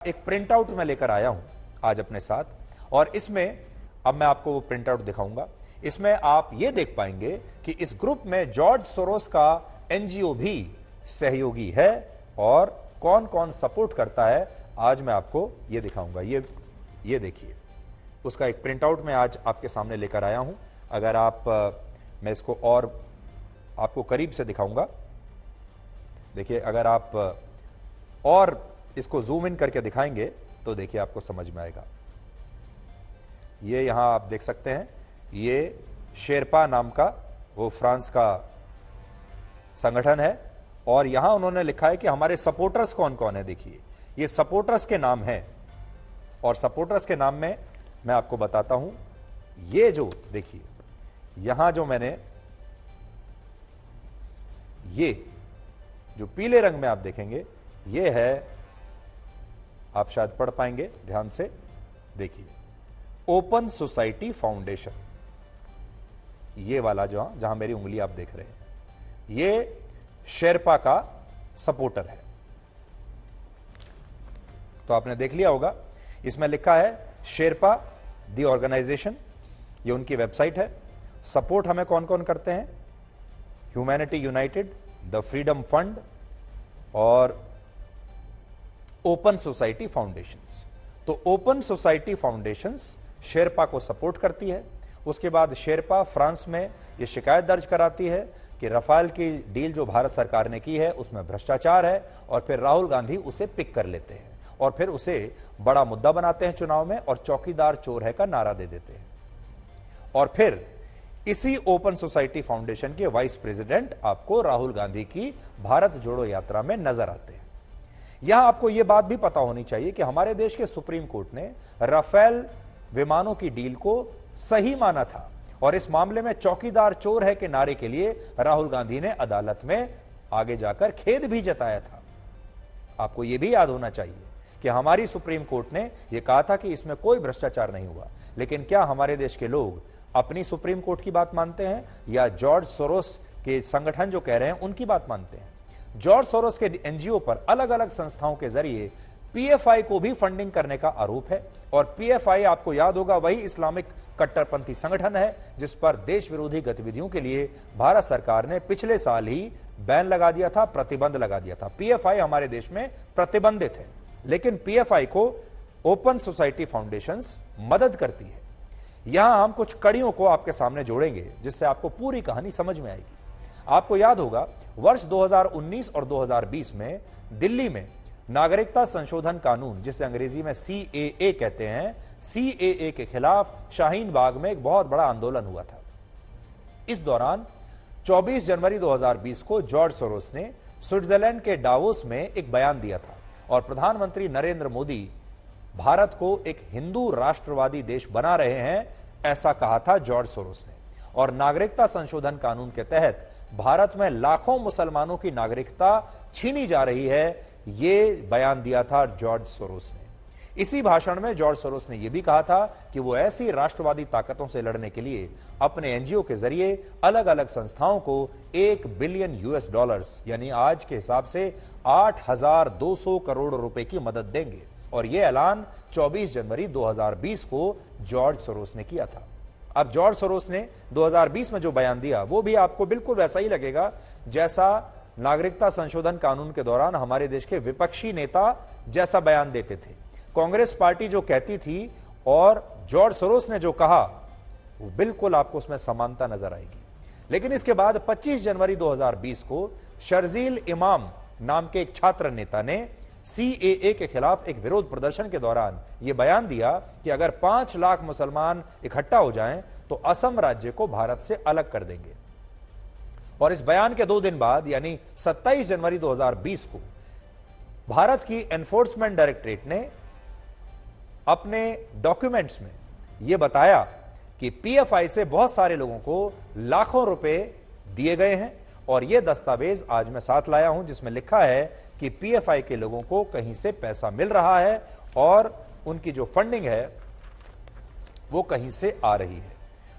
एक print out मैं लेकर आया हूं आज अपने साथ, और इसमें अब मैं आपको वो प्रिंट आउट दिखाऊंगा। इसमें आप ये देख पाएंगे कि इस ग्रुप में जॉर्ज सोरोस का एनजीओ भी सहयोगी है और कौन कौन सपोर्ट करता है, आज मैं आपको ये दिखाऊंगा। ये देखिए, उसका एक प्रिंट आउट मैं आज आपके सामने लेकर आया हूं। अगर आप मैं इसको और आपको करीब से दिखाऊंगा। देखिए, अगर आप और इसको जूम इन करके दिखाएंगे तो देखिए आपको समझ में आएगा। ये यहां आप देख सकते हैं, ये शेरपा नाम का वो फ्रांस का संगठन है और यहां उन्होंने लिखा है कि हमारे सपोर्टर्स कौन कौन है। देखिए, ये सपोर्टर्स के नाम हैं और सपोर्टर्स के नाम में मैं आपको बताता हूं। ये जो देखिए, यहां जो मैंने ये जो पीले रंग में आप देखेंगे, ये है, आप शायद पढ़ पाएंगे ध्यान से। देखिए, ओपन सोसाइटी फाउंडेशन, ये वाला जहां मेरी उंगली आप देख रहे हैं, ये शेरपा का सपोर्टर है। तो आपने देख लिया होगा, इसमें लिखा है शेरपा दी ऑर्गेनाइजेशन, ये उनकी वेबसाइट है। सपोर्ट हमें कौन कौन करते हैं? Humanity United, the freedom fund और ओपन सोसाइटी फाउंडेशंस। तो ओपन सोसाइटी फाउंडेशंस शेरपा को सपोर्ट करती है। उसके बाद शेरपा फ्रांस में यह शिकायत दर्ज कराती है कि रफाल की डील जो भारत सरकार ने की है उसमें भ्रष्टाचार है, और फिर राहुल गांधी उसे पिक कर लेते हैं और फिर उसे बड़ा मुद्दा बनाते हैं चुनाव में और चौकीदार चोर है का नारा दे देते हैं। और फिर इसी ओपन सोसाइटी फाउंडेशन के वाइस प्रेसिडेंट आपको राहुल गांधी की भारत जोड़ो यात्रा में नजर आते हैं। यहां आपको यह बात भी पता होनी चाहिए कि हमारे देश के सुप्रीम कोर्ट ने राफेल विमानों की डील को सही माना था और इस मामले में चौकीदार चोर है के नारे के लिए राहुल गांधी ने अदालत में आगे जाकर खेद भी जताया था। आपको यह भी याद होना चाहिए कि हमारी सुप्रीम कोर्ट ने यह कहा था कि इसमें कोई भ्रष्टाचार नहीं हुआ। लेकिन क्या हमारे देश के लोग अपनी सुप्रीम कोर्ट की बात मानते हैं या जॉर्ज सोरोस के संगठन जो कह रहे हैं उनकी बात मानते हैं? जॉर्ज सोरोस के एनजीओ पर अलग अलग संस्थाओं के जरिए पीएफआई को भी फंडिंग करने का आरोप है, और पीएफआई आपको याद होगा वही इस्लामिक कट्टरपंथी संगठन है जिस पर देश विरोधी गतिविधियों के लिए भारत सरकार ने पिछले साल ही बैन लगा दिया था, प्रतिबंध लगा दिया था। पीएफआई हमारे देश में प्रतिबंधित है, लेकिन पीएफआई को ओपन सोसाइटी फाउंडेशंस मदद करती है। यहां हम कुछ कड़ियों को आपके सामने जोड़ेंगे जिससे आपको पूरी कहानी समझ में आएगी। आपको याद होगा, वर्ष 2019 और 2020 में दिल्ली में नागरिकता संशोधन कानून, जिसे अंग्रेजी में सीएए कहते हैं, सीएए के खिलाफ शाहीन बाग में एक बहुत बड़ा आंदोलन हुआ था। इस दौरान 24 जनवरी 2020 को जॉर्ज सोरोस ने स्विट्जरलैंड के डावोस में एक बयान दिया था और प्रधानमंत्री नरेंद्र मोदी भारत को एक हिंदू राष्ट्रवादी देश बना रहे हैं, ऐसा कहा था जॉर्ज सोरोस ने। और नागरिकता संशोधन कानून के तहत भारत में लाखों मुसलमानों की नागरिकता छीनी जा रही है, यह बयान दिया था जॉर्ज सोरोस ने। इसी भाषण में जॉर्ज सोरोस ने यह भी कहा था कि वो ऐसी राष्ट्रवादी ताकतों से लड़ने के लिए अपने एनजीओ के जरिए अलग अलग संस्थाओं को $1 बिलियन यानी आज के हिसाब से 8,200 करोड़ रुपए की मदद देंगे। और यह ऐलान 24 जनवरी 2020 को जॉर्ज सोरोस ने किया था। अब जॉर्ज सोरोस ने 2020 में जो बयान दिया वो भी आपको बिल्कुल वैसा ही लगेगा जैसा नागरिकता संशोधन कानून के दौरान हमारे देश के विपक्षी नेता जैसा बयान देते थे। कांग्रेस पार्टी जो कहती थी और जॉर्ज सोरोस ने जो कहा, वो बिल्कुल आपको उसमें समानता नजर आएगी। लेकिन इसके बाद 25 जनवरी 2020 को शर्जील इमाम नाम के एक छात्र नेता ने सीएए के खिलाफ एक विरोध प्रदर्शन के दौरान यह बयान दिया कि अगर 5 लाख मुसलमान इकट्ठा हो जाएं तो असम राज्य को भारत से अलग कर देंगे। और इस बयान के 2 दिन बाद यानी 27 जनवरी 2020 को भारत की एनफोर्समेंट डायरेक्टरेट ने अपने डॉक्यूमेंट्स में यह बताया कि पीएफआई से बहुत सारे लोगों को लाखों रुपए दिए गए हैं। और यह दस्तावेज आज मैं साथ लाया हूं जिसमें लिखा है कि पीएफआई के लोगों को कहीं से पैसा मिल रहा है और उनकी जो फंडिंग है वो कहीं से आ रही है।